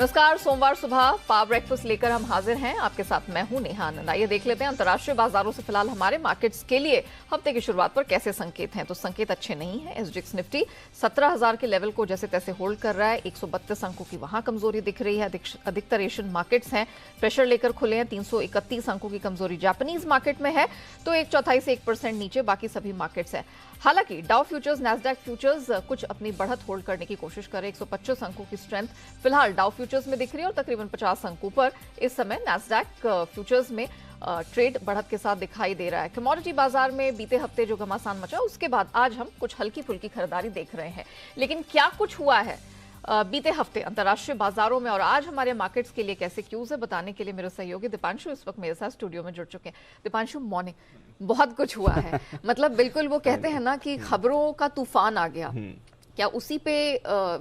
नमस्कार। सोमवार सुबह पावर ब्रेकफास्ट लेकर हम हाजिर हैं। आपके साथ मैं हूं नेहा आनंद। आइए देख लेते हैं अंतर्राष्ट्रीय बाजारों से फिलहाल हमारे मार्केट्स के लिए हफ्ते की शुरुआत पर कैसे संकेत हैं। तो संकेत अच्छे नहीं है। एसजीएक्स निफ्टी 17,000 के लेवल को जैसे तैसे होल्ड कर रहा है। 132 अंकों की वहां कमजोरी दिख रही है। अधिकतर एशियन मार्केट्स हैं प्रेशर लेकर खुले हैं। 331 अंकों की कमजोरी जापानीज मार्केट में है, तो 1/4 से 1% नीचे बाकी सभी मार्केट्स है। हालांकि डाउ फ्यूचर्स, नैस्डैक फ्यूचर्स कुछ अपनी बढ़त होल्ड करने की कोशिश करे। 125 अंकों की स्ट्रेंथ फिलहाल डाउ फ्यूचर्स में दिख रही है और तकरीबन 50 अंकों पर इस समय नैस्डैक फ्यूचर्स में ट्रेड बढ़त के साथ दिखाई दे रहा है। कमोडिटी बाजार में बीते हफ्ते जो घमासान मचा, उसके बाद आज हम कुछ हल्की फुल्की खरीदारी देख रहे हैं। लेकिन क्या कुछ हुआ है बीते हफ्ते अंतर्राष्ट्रीय बाजारों में और आज हमारे मार्केट्स के लिए कैसे क्यूज है, बताने के लिए मेरे सहयोगी दीपांशु इस वक्त मेरे साथ स्टूडियो में जुड़ चुके हैं। दीपांशु, मॉर्निंग। बहुत कुछ हुआ है, मतलब बिल्कुल वो कहते हैं ना कि खबरों का तूफान आ गया। क्या उसी पे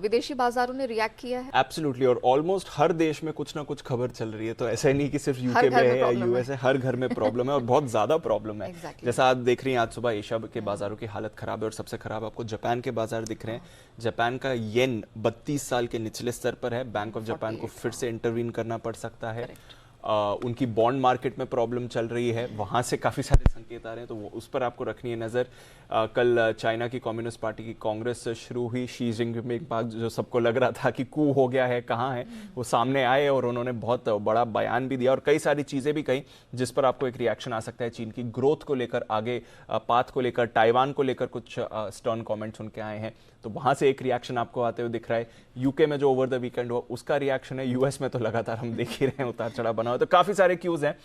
विदेशी बाजारों ने रिएक्ट किया है? एब्सोल्युटली, और ऑलमोस्ट हर देश में कुछ ना कुछ खबर चल रही है। तो ऐसा ही नहीं कि सिर्फ यूके में है या यूएस है, हर घर में प्रॉब्लम है और बहुत ज्यादा प्रॉब्लम है। जैसा आप देख रही हैं, आज सुबह एशिया के बाजारों की हालत खराब है और सबसे खराब आपको जापान के बाजार दिख रहे हैं। जापान का येन 32 साल के निचले स्तर पर है। बैंक ऑफ जापान को फिर से इंटरवीन करना पड़ सकता है। उनकी बॉन्ड मार्केट में प्रॉब्लम चल रही है, वहां से काफी सारे संकेत आ रहे हैं, तो उस पर आपको रखनी है नजर। कल चाइना की कम्युनिस्ट पार्टी की कांग्रेस शुरू हुई। शी जिनपिंग जो सबको लग रहा था कि कू हो गया है, कहाँ है, वो सामने आए और उन्होंने बहुत बड़ा बयान भी दिया और कई सारी चीजें भी कही जिस पर आपको एक रिएक्शन आ सकता है। चीन की ग्रोथ को लेकर, आगे पाथ को लेकर, ताइवान को लेकर कुछ स्टर्न कॉमेंट्स उनके आए हैं, तो वहां से एक रिएक्शन आपको आते हुए दिख रहा है। यूके में जो ओवर द वीकेंड हुआ उसका रिएक्शन है। यूएस में तो लगातार हम देख ही रहे हैं उतार चढ़ाव बना हुआ। तो काफी सारे क्यूज हैं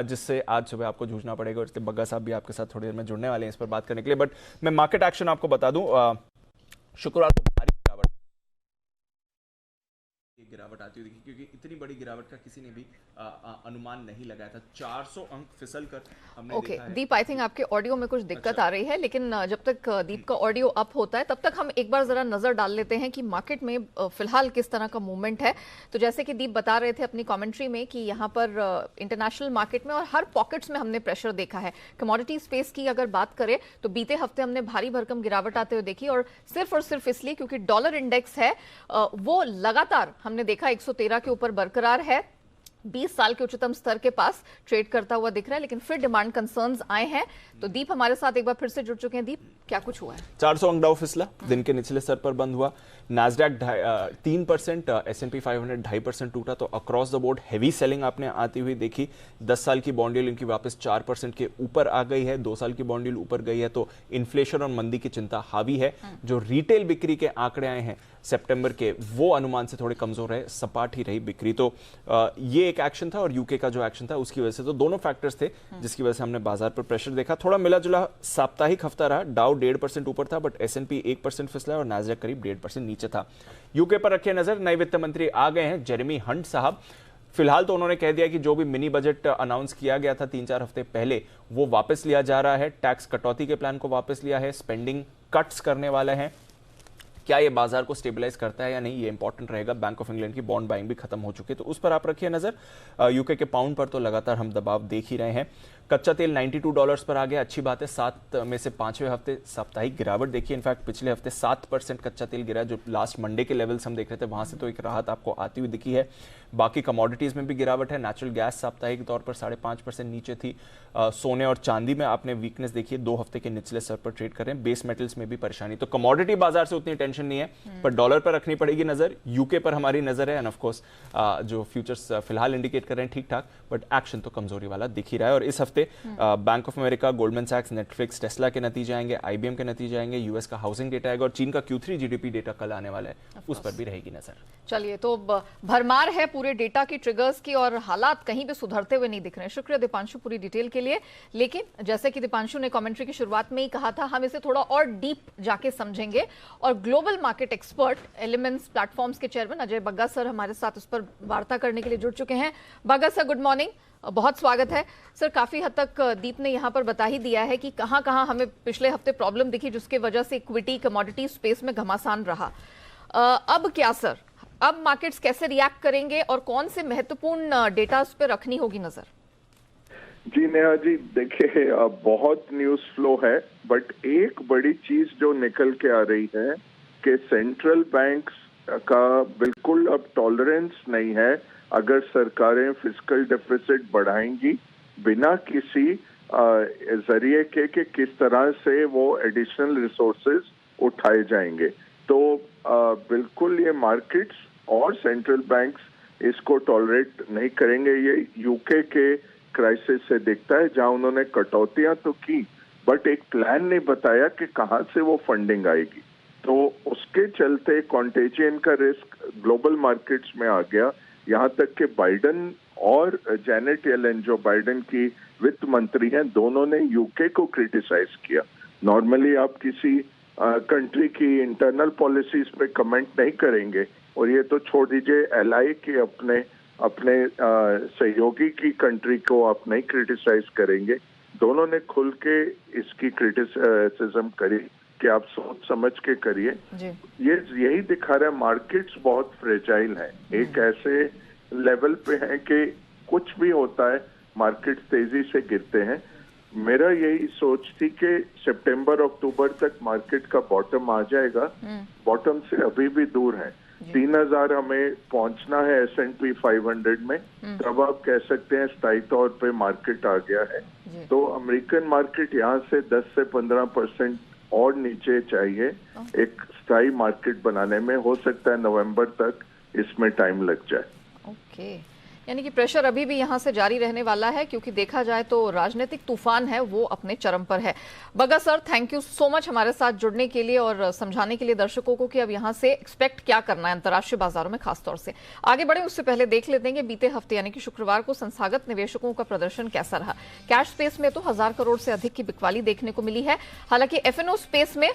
जिससे आज सुबह आपको जूझना पड़ेगा और इसके बग्गा साहब भी आपके साथ थोड़ी देर में जुड़ने वाले हैं इस पर बात करने के लिए। बट मैं मार्केट एक्शन आपको बता दूं, शुक्रवार को भारी गिरावट आती हुई दिखी, क्योंकि इतनी बड़ी गिरावट का किसी ने भी अनुमान नहीं लगाया था। 400 अंक फिसल कर हमने देखा है। दीप, आई थिंक आपके ऑडियो में कुछ दिक्कत आ रही है, लेकिन जब तक दीप का ऑडियो अप होता है तब तक हम एक बार जरा नजर डाल लेते हैं कि मार्केट में फिलहाल किस तरह का मूवमेंट है। तो जैसे कि दीप बता रहे थे अपनी कमेंट्री में कि यहाँ पर इंटरनेशनल मार्केट में और हर पॉकेट्स में हमने प्रेशर देखा है। कमोडिटी स्पेस की अगर बात करें तो बीते हफ्ते हमने भारी भरकम गिरावट आते हुए देखी, और सिर्फ इसलिए क्योंकि डॉलर इंडेक्स है वो लगातार हमने देखा 113 के ऊपर बरकरार है, 20 साल के उच्चतम स्तर के पास ट्रेड करता हुआ दिख रहा है। लेकिन फिर डिमांड कंसर्न्स आए हैं। तो दीप हमारे साथ एक बार फिर से जुड़ चुके हैं। दीप, क्या कुछ हुआ है? 400 अंक डाउ फिसला, दिन के निचले स्तर पर बंद हुआ। नैस्डैक 3%, S&P 500 2.5% टूटा। तो across the board heavy selling आपने आती हुई देखी। 10 साल की बॉन्ड यील्ड इनकी वापस 4% के ऊपर आ गई है। 2 साल की बॉन्ड यील्ड ऊपर गई है। तो इन्फ्लेशन और मंदी की चिंता हावी है। जो रिटेल बिक्री के आंकड़े आए हैं सितंबर के, वो अनुमान से थोड़े कमजोर है, सपाट ही रही बिक्री। तो ये एक एक्शन था और यूके का जो एक्शन था उसकी वजह से, तो दोनों फैक्टर्स थे जिसकी वजह से हमने बाजार पर प्रेशर देखा। थोड़ा मिला जुला साप्ताहिक हफ्ता रहा। डाउ 1.5% ऊपर था, बट S&P 1% फिसला और नैस्डैक करीब 1.5% नीचे था। यूके पर रखिए नजर। नए वित्त मंत्री आ गए हैं, जेरेमी हंट साहब। फिलहाल तो उन्होंने कह दिया कि जो भी मिनी बजट अनाउंस किया गया था 3-4 हफ्ते पहले, वो वापस लिया जा रहा है। टैक्स कटौती के प्लान को वापस लिया है, स्पेंडिंग कट्स करने वाले हैं। क्या ये बाजार को स्टेबलाइज करता है या नहीं, ये इंपॉर्टेंट रहेगा। बैंक ऑफ इंग्लैंड की बॉन्ड बाइंग भी खत्म हो चुकी है, तो उस पर आप रखिए नजर। यूके के पाउंड पर तो लगातार हम दबाव देख ही रहे हैं। कच्चा तेल $92 पर आ गया, अच्छी बात है। 7 में से 5वें हफ्ते साप्ताहिक गिरावट देखिए। इनफैक्ट पिछले हफ्ते 7% कच्चा तेल गिरा, जो लास्ट मंडे के लेवल्स हम देख रहे थे, वहां से तो एक राहत आपको आती हुई दिखी है। बाकी कमोडिटीज में भी गिरावट है। नेचुरल गैस साप्ताहिक तौर पर 5.5% नीचे थी। सोने और चांदी में आपने वीकनेस देखिए, 2 हफ्ते के निचले स्तर पर ट्रेड कर रहे हैं। बेस मेटल्स में भी परेशानी। तो कमोडिटी बाजार से उतनी टेंशन नहीं है, पर डॉलर पर रखनी पड़ेगी नजर। यूके पर हमारी नजर है, एंड ऑफ कोर्स जो फ्यूचर्स फिलहाल इंडिकेट कर रहे हैं ठीक ठाक, बट एक्शन तो कमजोरी वाला दिख ही रहा है। और इस हफ्ते बैंक ऑफ अमेरिका, गोल्डमैन सैक्स, नेटफ्लिक्स, टेस्ला के नतीजे आएंगे, IBM के नतीजे आएंगे, यूएस का हाउसिंग डेटा आएगा और चीन का Q3 GDP डेटा कल आने वाला है, उस पर भी रहेगी नजर। चलिए, तो भरमार है पूरे डेटा की, ट्रिगर्स की, और हालात कहीं भी सुधरते हुए नहीं दिख रहे हैं। शुक्रिया दीपांशु पूरी डिटेल के लिए। लेकिन जैसे कि दीपांशु ने कमेंट्री की शुरुआत में ही कहा था, हम इसे थोड़ा और डीप जाके समझेंगे। और global market expert elements platforms के चेयरमैन अजय बग्गा सर हमारे साथ उस पर वार्ता करने के लिए जुड़ चुके हैं। बग्गा सर, गुड मॉर्निंग, बहुत स्वागत है। सर, काफी हद तक दीप ने यहाँ पर बता ही दिया है कि कहां कहां हमें पिछले हफ्ते प्रॉब्लम दिखी, जिसकी वजह से इक्विटी कमोडिटी स्पेस में घमासान रहा। अब क्या सर, अब मार्केट्स कैसे रिएक्ट करेंगे और कौन से महत्वपूर्ण डेटा उस पर रखनी होगी नजर? जी नेहा जी, देखिए बहुत न्यूज फ्लो है, बट एक बड़ी चीज जो निकल के आ रही है कि सेंट्रल बैंक्स का बिल्कुल अब टॉलरेंस नहीं है अगर सरकारें फिस्कल डेफिसिट बढ़ाएंगी बिना किसी जरिए के कि किस तरह से वो एडिशनल रिसोर्सेज उठाए जाएंगे। तो बिल्कुल ये मार्केट्स और सेंट्रल बैंक्स इसको टॉलरेट नहीं करेंगे। ये यूके के क्राइसिस से दिखता है जहां उन्होंने कटौतियां तो की बट एक प्लान नहीं बताया कि कहां से वो फंडिंग आएगी। तो उसके चलते कॉन्टेजियन का रिस्क ग्लोबल मार्केट्स में आ गया। यहाँ तक कि बाइडन और जैनेट येलेन जो बाइडन की वित्त मंत्री हैं, दोनों ने यूके को क्रिटिसाइज किया। नॉर्मली आप किसी कंट्री की इंटरनल पॉलिसीज पे कमेंट नहीं करेंगे, और ये तो छोड़ दीजिए एलआई के अपने सहयोगी की कंट्री को आप नहीं क्रिटिसाइज करेंगे। दोनों ने खुल के इसकी क्रिटिसिज्म करी कि आप सोच समझ के करिए। ये यही दिखा रहा है मार्केट्स बहुत फ्रेजाइल हैं, एक ऐसे लेवल पे हैं कि कुछ भी होता है मार्केट्स तेजी से गिरते हैं। मेरा यही सोच थी कि सितंबर अक्टूबर तक मार्केट का बॉटम आ जाएगा। बॉटम से अभी भी दूर है, 3000 हमें पहुंचना है S&P 500 में, तब आप कह सकते हैं स्थायी तौर पे मार्केट आ गया है। तो अमेरिकन मार्केट यहाँ से 10 से 15% और नीचे चाहिए एक स्थायी मार्केट बनाने में। हो सकता है नवंबर तक इसमें टाइम लग जाए। ओके, यानी कि प्रेशर अभी भी यहां से जारी रहने वाला है, क्योंकि देखा जाए तो राजनीतिक तूफान है वो अपने चरम पर है। Bagga sir, thank you so much हमारे साथ जुड़ने के लिए और समझाने के लिए दर्शकों को कि अब यहां से एक्सपेक्ट क्या करना है अंतर्राष्ट्रीय बाजारों में खासतौर से। आगे बढ़े उससे पहले देख लेते हैं कि बीते हफ्ते यानी कि शुक्रवार को संस्थागत निवेशकों का प्रदर्शन कैसा रहा। कैश स्पेस में तो 1000 करोड़ से अधिक की बिकवाली देखने को मिली है। हालांकि एफएनओ स्पेस में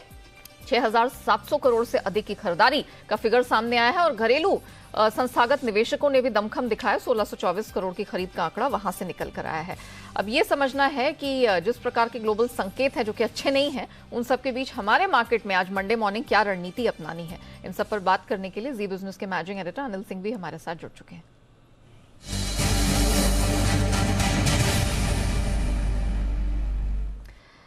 6700 करोड़ से अधिक की खरीदारी का फिगर सामने आया है और घरेलू संस्थागत निवेशकों ने भी दमखम दिखाया। 1624 करोड़ की खरीद का आंकड़ा वहां से निकल कर आया है। अब ये समझना है कि जिस प्रकार के ग्लोबल संकेत हैं जो कि अच्छे नहीं हैं, उन सब के बीच हमारे मार्केट में आज मंडे मॉर्निंग क्या रणनीति अपनानी है, इन सब पर बात करने के लिए जी बिजनेस के मैनेजिंग एडिटर अनिल सिंह भी हमारे साथ जुड़ चुके हैं।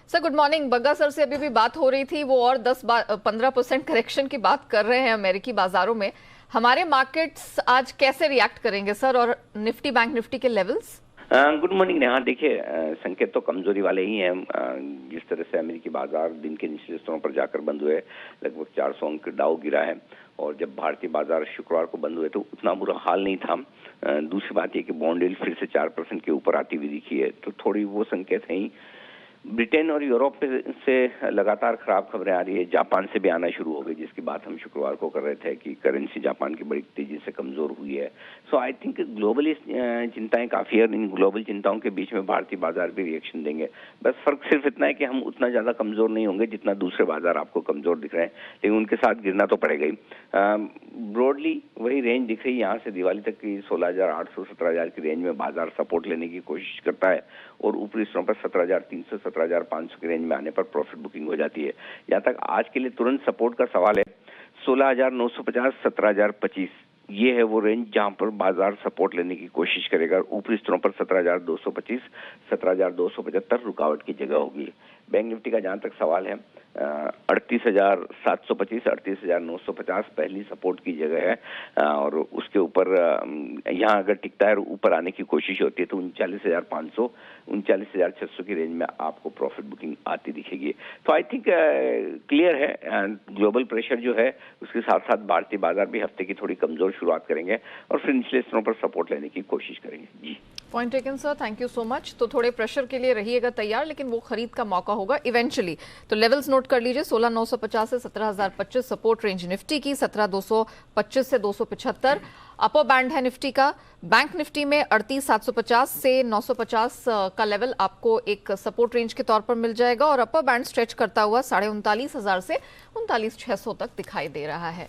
Sir good morning. Bagga sir से अभी भी बात हो रही थी, वो और 10-15% करेक्शन की बात कर रहे हैं अमेरिकी बाजारों में। हमारे मार्केट्स आज कैसे रिएक्ट करेंगे सर, और निफ्टी बैंक निफ्टी के लेवल्स? Good morning Neha. देखिए, संकेत तो कमजोरी वाले ही हैं। जिस तरह से अमेरिकी बाजार दिन के निचले स्तरों पर जाकर बंद हुए, लगभग 400 अंक डाउ गिरा है, और जब भारतीय बाजार शुक्रवार को बंद हुए तो उतना बुरा हाल नहीं था। दूसरी बात यह कि बॉन्ड यील्ड फिर से 4% के ऊपर आती हुई दिखी है, तो थोड़ी वो संकेत है ही। ब्रिटेन और यूरोप से लगातार खराब खबरें आ रही है, जापान से भी आना शुरू हो गई, जिसकी बात हम शुक्रवार को कर रहे थे कि करेंसी जापान की बड़ी तेजी से कमजोर हुई है। सो आई थिंक ग्लोबली चिंताएं काफी है, इन ग्लोबल चिंताओं के बीच में भारतीय बाजार भी रिएक्शन देंगे। बस फर्क सिर्फ इतना है कि हम उतना ज्यादा कमजोर नहीं होंगे जितना दूसरे बाजार आपको कमजोर दिख रहे हैं, लेकिन उनके साथ गिरना तो पड़ेगा ही। ब्रॉडली वही रेंज दिख रही है, यहाँ से दिवाली तक की 16,800 17,000 की रेंज में बाजार सपोर्ट लेने की कोशिश करता है, और ऊपरी स्तरों पर 17,300 17,500 की रेंज में आने पर प्रॉफिट बुकिंग हो जाती है। यहाँ तक आज के लिए तुरंत सपोर्ट का सवाल है 16,950 17,025, ये है वो रेंज जहां पर बाजार सपोर्ट लेने की कोशिश करेगा। ऊपरी स्तरों पर 17,225 17,275 रुकावट की जगह होगी। बैंक निफ्टी का जहां तक सवाल है 38,725 38,950 पहली सपोर्ट की जगह है, और उसके ऊपर यहाँ अगर टिकता है और ऊपर आने की कोशिश होती है तो 39,500 39,600 की रेंज में आपको प्रॉफिट बुकिंग आती दिखेगी। तो आई थिंक क्लियर है, ग्लोबल प्रेशर जो है उसके साथ साथ भारतीय बाजार भी हफ्ते की थोड़ी कमजोर शुरुआत करेंगे और फिर निचले स्तरों पर सपोर्ट लेने की कोशिश करेंगे। जी, point taken sir, thank you so much. तो थोड़े प्रेशर के लिए रहिएगा तैयार, लेकिन वो खरीद का मौका होगा इवेंचुअली। तो लेवल्स नोट कर लीजिए, 16,950 से 17,025 सपोर्ट रेंज निफ्टी की, 17,225 से 275 अपर बैंड है निफ्टी का। बैंक निफ्टी में 38,750 से 950 का लेवल आपको एक सपोर्ट रेंज के तौर पर मिल जाएगा, और अपर बैंड स्ट्रेच करता हुआ 39,500 से 39,600 तक दिखाई दे रहा है।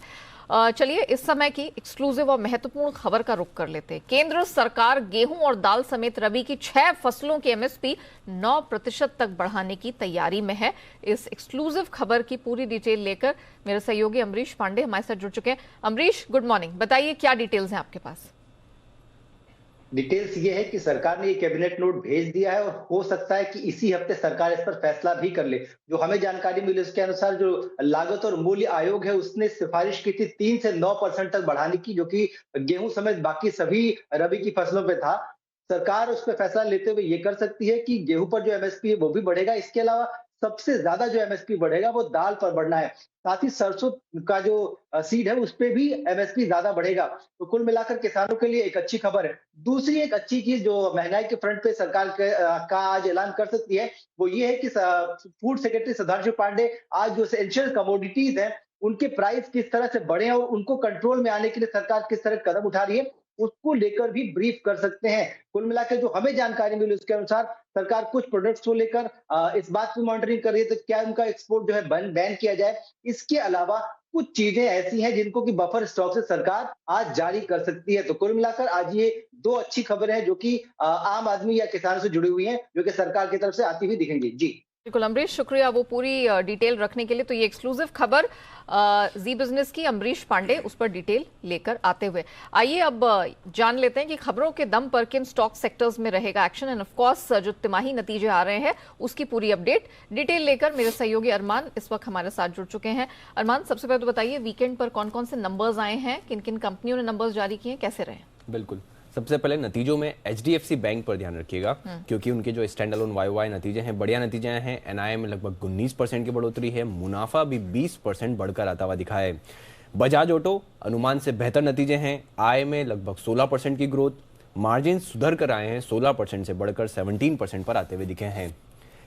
चलिए इस समय की एक्सक्लूसिव और महत्वपूर्ण खबर का रुख कर लेते हैं। केंद्र सरकार गेहूं और दाल समेत रबी की 6 फसलों की एमएसपी 9% तक बढ़ाने की तैयारी में है। इस एक्सक्लूसिव खबर की पूरी डिटेल लेकर मेरे सहयोगी अमरीश पांडे हमारे साथ जुड़ चुके हैं। अमरीश, गुड मॉर्निंग, बताइए क्या डिटेल्स हैं आपके पास? डिटेल्स ये है कि सरकार ने ये कैबिनेट नोट भेज दिया है और हो सकता है कि इसी हफ्ते सरकार इस पर फैसला भी कर ले। जो हमें जानकारी मिली उसके अनुसार जो लागत और मूल्य आयोग है उसने सिफारिश की थी 3 से 9% तक बढ़ाने की, जो कि गेहूं समेत बाकी सभी रबी की फसलों पे था। सरकार उस पर फैसला लेते हुए ये कर सकती है कि गेहूं पर जो एमएसपी है वो भी बढ़ेगा। इसके अलावा सबसे ज्यादा जो एमएसपी बढ़ेगा वो दाल पर बढ़ना है। साथ ही सरसों का जो सीड है उस पे भी एमएसपी ज्यादा बढ़ेगा। तो कुल मिलाकर किसानों के लिए एक अच्छी खबर है। दूसरी एक अच्छी चीज जो महंगाई के फ्रंट पे सरकार का आज ऐलान कर सकती है वो ये है कि फूड सेक्रेटरी सुधांशु पांडे आज जो एसेंशियल कमोडिटीज है उनके प्राइस किस तरह से बढ़े और उनको कंट्रोल में आने के लिए सरकार किस तरह कदम उठा रही है उसको लेकर भी ब्रीफ कर सकते हैं। कुल मिलाकर जो हमें जानकारी मिली उसके अनुसार सरकार कुछ प्रोडक्ट्स को लेकर इस बात की मॉनिटरिंग कर रही है तो क्या उनका एक्सपोर्ट जो है बैन किया जाए। इसके अलावा कुछ चीजें ऐसी हैं जिनको कि बफर स्टॉक से सरकार आज जारी कर सकती है। तो कुल मिलाकर आज ये दो अच्छी खबरें हैं जो कि आम आदमी या किसानों से जुड़ी हुई हैं, जो कि सरकार की तरफ से आती हुई दिखेंगी। जी बिल्कुल अमरीश, शुक्रिया वो पूरी डिटेल रखने के लिए। तो ये एक्सक्लूसिव खबर जी बिजनेस की अमरीश पांडे उस पर डिटेल लेकर आते हुए। आइए अब जान लेते हैं कि खबरों के दम पर किन स्टॉक सेक्टर्स में रहेगा एक्शन एंड ऑफ कोर्स जो तिमाही नतीजे आ रहे हैं उसकी पूरी अपडेट डिटेल लेकर मेरे सहयोगी अरमान इस वक्त हमारे साथ जुड़ चुके हैं। अरमान, सबसे पहले तो बताइए वीकेंड पर कौन कौन से नंबर्स आए हैं, किन किन कंपनियों ने नंबर्स जारी किए, कैसे रहे? बिल्कुल, सबसे पहले नतीजों में HDFC बैंक पर ध्यान रखिएगा क्योंकि उनके जो स्टैंड अलोन YOY नतीजे हैं बढ़िया नतीजे हैं। NII में लगभग 19% की बढ़ोतरी है, मुनाफा भी 20% बढ़कर आता हुआ दिखा है। बजाज ऑटो अनुमान से बेहतर नतीजे हैं, आय में लगभग 16% की ग्रोथ, मार्जिन सुधर कर आए हैं 16% से बढ़कर 17% पर आते हुए दिखे हैं।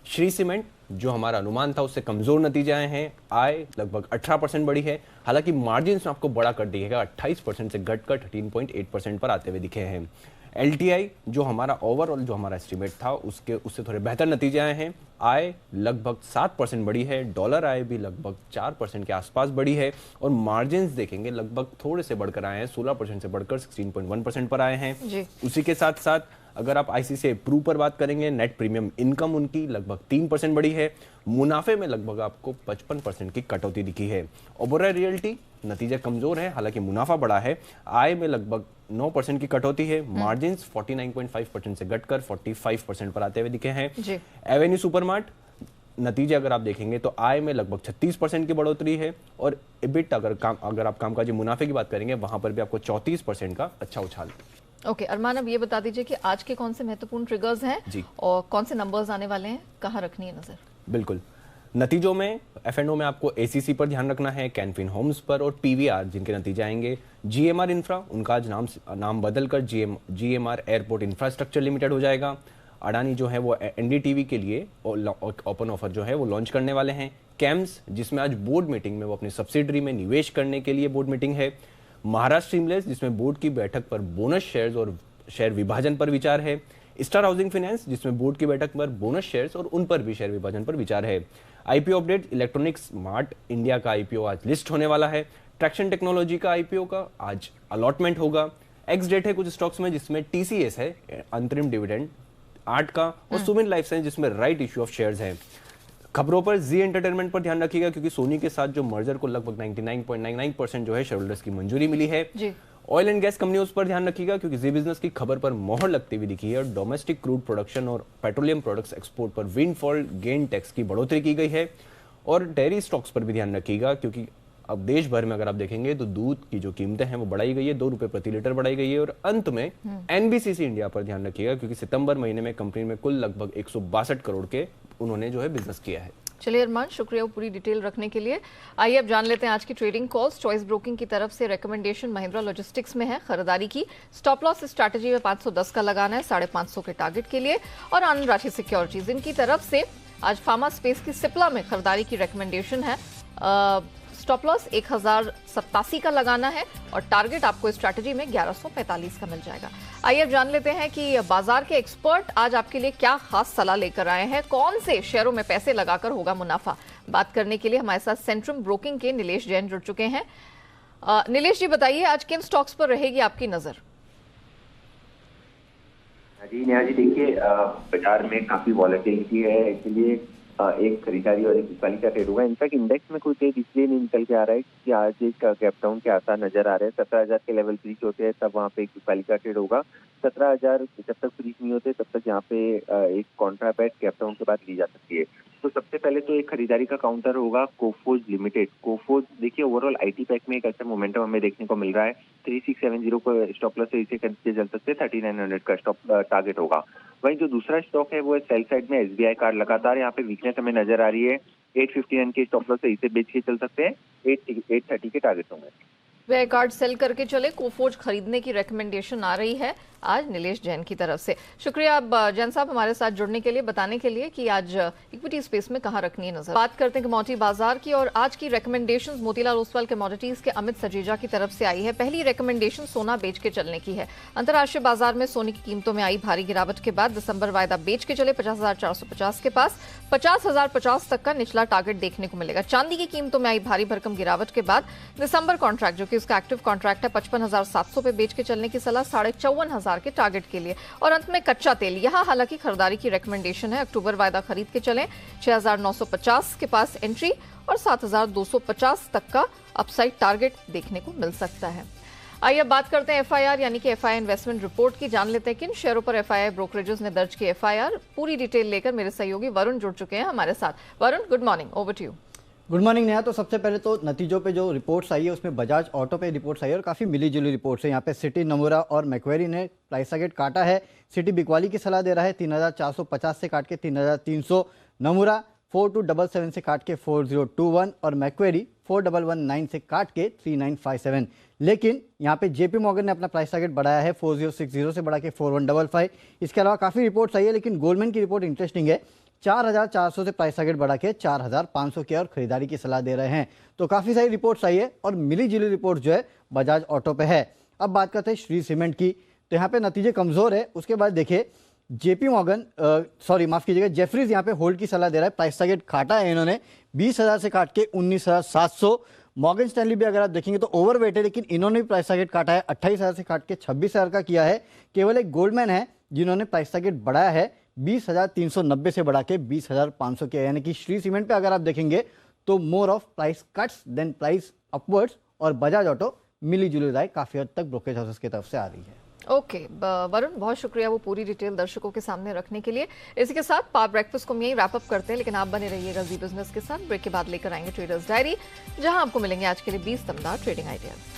श्री सीमेंट जो हमारा अनुमान था उससे कमजोर नतीजे आए हैं, आय लगभग 18% बढ़ी है, हालांकि मार्जिन आपको बड़ा कर दिखेगा 28% से घटकर 13.8% पर आते हुए दिखे हैं। LTI जो हमारा ओवरऑल जो हमारा एस्टिमेट था उससे थोड़े बेहतर नतीजे आए हैं, आय लगभग 7% बढ़ी है, डॉलर आय भी लगभग 4% के आसपास बढ़ी है और मार्जिन देखेंगे लगभग थोड़े से बढ़कर आए हैं, 16% से बढ़कर 16.1% पर आए हैं। उसी के साथ साथ अगर आप ICICI प्रू पर बात करेंगे, नेट प्रीमियम इनकम उनकी लगभग 3% बढ़ी है, मुनाफे में लगभग आपको 55% की कटौती दिखी है। ओबेरॉय रियल्टी नतीजे कमजोर है, हालांकि मुनाफा बढ़ा है, आय में लगभग 9% की कटौती है, मार्जिन 49.5% से घटकर 45% पर आते हुए दिखे हैं। एवेन्यू सुपरमार्ट नतीजे अगर आप देखेंगे तो आय में लगभग 36% की बढ़ोतरी है और EBIT अगर आप कामकाजी मुनाफे की बात करेंगे वहां पर भी आपको 34% का अच्छा उछाल। ओके अरमान, अब ये बता दीजिए कि आज के कौन से महत्वपूर्ण ट्रिगर्स हैं जी और कौन से नंबर्स आने वाले हैं, कहाँ रखनी है नजर? बिल्कुल, नतीजों में F&O में आपको ACC पर ध्यान रखना है, कैनफिन होम्स पर और PVR जिनके नतीजे आएंगे। GMR इंफ्रा उनका आज नाम बदलकर GMR एयरपोर्ट इंफ्रास्ट्रक्चर लिमिटेड हो जाएगा। अडानी जो है वो NDTV के लिए ओपन ऑफर जो है वो लॉन्च करने वाले हैं। कैम्स जिसमें आज बोर्ड मीटिंग में वो अपनी सब्सिडरी में निवेश करने के लिए बोर्ड मीटिंग है। महाराष्ट्र सीमलेस जिसमें बोर्ड की बैठक पर बोनस शेयर्स और शेयर विभाजन पर विचार है। स्टार हाउसिंग फाइनेंस जिसमें बोर्ड की बैठक पर बोनस शेयर्स और उन पर भी शेयर विभाजन पर विचार है। IPO update, electronics smart India का IPO आज लिस्ट होने वाला है। ट्रैक्शन टेक्नोलॉजी का IPO का आज अलॉटमेंट होगा। एक्स डेट है कुछ स्टॉक्स में जिसमें TCS है अंतरिम डिविडेंड 8 का और सुमिन लाइफ साइंस जिसमें राइट इश्यू ऑफ शेयर्स है। खबरों पर जी एंटरटेनमेंट पर ध्यान रखिएगा क्योंकि सोनी के साथ जो मर्जर को लगभग 99.99% जो है शेयरहोल्डर्स की मंजूरी मिली है। ऑयल एंड गैस कंपनियों पर ध्यान रखिएगा क्योंकि जी बिजनेस की खबर पर मोहर लगती हुई दिखी है और डोमेस्टिक क्रूड प्रोडक्शन और पेट्रोलियम प्रोडक्ट्स एक्सपोर्ट पर विंडफॉल गेन टैक्स की बढ़ोतरी की गई है। और डेयरी स्टॉक्स पर भी ध्यान रखिएगा क्योंकि अब देश भर में अगर आप देखेंगे तो दूध की जो कीमतें हैं वो बढ़ाई गई है, 2 रुपए प्रति लीटर बढ़ाई गई है। और अंत में NBCC इंडिया पर ध्यान रखिएगा क्योंकि सितंबर महीने में कंपनी में कुल लगभग 162 करोड़ के उन्होंने जो है बिजनेस किया है। चलिए अरमान, शुक्रिया पूरी डिटेल रखने के लिए। आइए अब जान लेते हैं आज की ट्रेडिंग कॉल्स। चॉइस ब्रोकिंग की तरफ से रेकमेंडेशन महिंद्रा लॉजिस्टिक्स में है खरीदारी की। स्टॉप लॉस स्ट्रैटेजी में 510 का लगाना है 550 के टारगेट के लिए। और आनंद राशि सिक्योरिटीज इनकी तरफ से आज फार्मा स्पेस की सिप्ला में खरीदारी की रेकमेंडेशन है। स्टॉप लॉस 1087 का लगाना है और टारगेट आपको स्ट्रैटेजी में 1145 का मिल जाएगा। आइए अब जान लेते हैं कि बाजार के एक्सपर्ट आज आपके लिए क्या खास सलाह लेकर आए हैं, कौन से शेयरों में पैसे लगाकर होगा मुनाफा। बात करने के लिए हमारे साथ सेंट्रम ब्रोकिंग के नीलेश जैन जुड़ चुके हैं। नीलेश जी बताइए आज किन स्टॉक्स पर रहेगी आपकी नजर? जी नेहा जी, देखिए बाजार में काफी वॉलेटिलिटी है, इसलिए एक खरीदारी और एक बिकवाली का ट्रेड होगा। इनफैक्ट इंडेक्स में कोई तेज इसलिए नहीं निकल के आ रहा है कि आज एक गैप डाउन के आसार नजर आ रहे हैं। 17,000 के लेवल ब्रीच होते हैं तब वहाँ पे एक बिकवाली का ट्रेड होगा। 17,000 जब तक ब्रीच नहीं होते तब तक यहाँ पे एक कॉन्ट्रा बैट गैप डाउन के बाद ली जा सकती है। तो सबसे पहले तो एक खरीदारी का काउंटर होगा कोफोज लिमिटेड। कोफोज देखिए ओवरऑल आईटी पैक में एक अच्छा मोमेंटम हमें देखने को मिल रहा है। 3670 को स्टॉप लॉस से इसे करके चल सकते हैं, 3900 का स्टॉप टारगेट होगा। वहीं जो दूसरा स्टॉक है वो है सेल साइड में एसबीआई कार्ड। लगातार यहाँ पे वीकनेस हमें नजर आ रही है। 859 के स्टॉप लॉस से इसे बेच के चल सकते हैं, 830 के टारगेट होंगे। वे कार्ड सेल करके चले, कोफोज खरीदने की रिकमेंडेशन आ रही है आज नीलेश जैन की तरफ से। शुक्रिया अब जैन साहब हमारे साथ जुड़ने के लिए, बताने के लिए कि आज इक्विटी स्पेस में कहां रखनी है नजर। बात करते हैं कमोडिटी बाजार की और आज की रिकमेंडेशंस मोतीलाल ओसवाल कमोडिटीज के अमित सजेजा की तरफ से आई है। पहली रिकमेंडेशन सोना बेच के चलने की है। अंतर्राष्ट्रीय बाजार में सोने की कीमतों में आई भारी गिरावट के बाद दिसंबर वायदा बेच के चले 50,450 के पास 50,050 तक का निचला टारगेट देखने को मिलेगा। चांदी की कीमतों में आई भारी भरकम गिरावट के बाद दिसंबर कॉन्ट्रैक्ट जो कि उसका एक्टिव कॉन्ट्रैक्ट है 55,700 पे बेच के चलने की सलाह 54,500 के टारगेट के लिए। और अंत में कच्चा तेल, यहां हालांकि खरीदारी की रिकमेंडेशन है। अक्टूबर वायदा खरीद के चलें, 6,950 के पास एंट्री और 7,250 तक का अपसाइड टारगेट देखने को मिल सकता है। आइए अब बात करते हैं एफआईआर यानी कि एफआईआई इन्वेस्टमेंट रिपोर्ट की। जान लेते हैं किन शेयरों पर एफआईआई ब्रोकरेजेस ने दर्ज की एफआईआर। पूरी डिटेल लेकर मेरे सहयोगी वरुण जुड़ चुके हैं हमारे साथ। Varun, good morning, over to you. Good morning Neha. तो सबसे पहले तो नतीजों पे जो रिपोर्ट्स आई है उसमें बजाज ऑटो पे रिपोर्ट्स आई है और काफ़ी मिली जुली रिपोर्ट्स है। यहाँ पे सिटी, नमूरा और मैक्वेरी ने प्राइस टारगेट काटा है। सिटी बिकवाली की सलाह दे रहा है 3,450 से काट के 3,300, नमूरा 4,277 से काट के 4,021 और मैक्वेरी 4,119 से काट के 3,957। लेकिन यहाँ पे जेपी मॉर्गन ने अपना प्राइस टारगेट बढ़ाया है 4,060 से बढ़ा के 4,155। इसके अलावा काफ़ी रिपोर्ट्स आई है लेकिन गोल्डमैन की रिपोर्ट इंटरेस्टिंग है। 4,400 से प्राइस टारगेट बढ़ा के 4,500 की और खरीदारी की सलाह दे रहे हैं। तो काफ़ी सारी रिपोर्ट्स आई है और मिली जुली रिपोर्ट जो है बजाज ऑटो पे है। अब बात करते हैं श्री सीमेंट की, तो यहाँ पे नतीजे कमज़ोर है। उसके बाद देखिए जेपी मॉर्गन माफ़ कीजिएगा, जेफरीज यहाँ पे होल्ड की सलाह दे रहा है। प्राइस टारगेट काटा है इन्होंने 20,000 से काट के 19,700। मॉर्गन स्टैनली भी अगर आप देखेंगे तो ओवरवेट है लेकिन इन्होंने भी प्राइस टारगेट काटा है 28,000 से काट के 26,000 का किया है। केवल एक गोल्डमैन है जिन्होंने प्राइस टारगेट बढ़ाया है 20,390 से बढ़ा के 20,500 किया। यानी कि श्री सीमेंट पे अगर आप देखेंगे तो more of price cuts then price upwards और बजाज ऑटो मिली जुली राय काफी हद तक ब्रोकरेज हाउसेस की तरफ से आ रही है। ओके वरुण, बहुत शुक्रिया वो पूरी डिटेल दर्शकों के सामने रखने के लिए। इसी के साथ पावर ब्रेकफास्ट को हम यही रैप अप करते हैं, लेकिन आप बने रहिएगा जी बिजनेस के साथ। ब्रेक के बाद लेकर आएंगे ट्रेडर्स डायरी, जहां आपको मिलेंगे आज के लिए 20 दमदार ट्रेडिंग आइडियाज।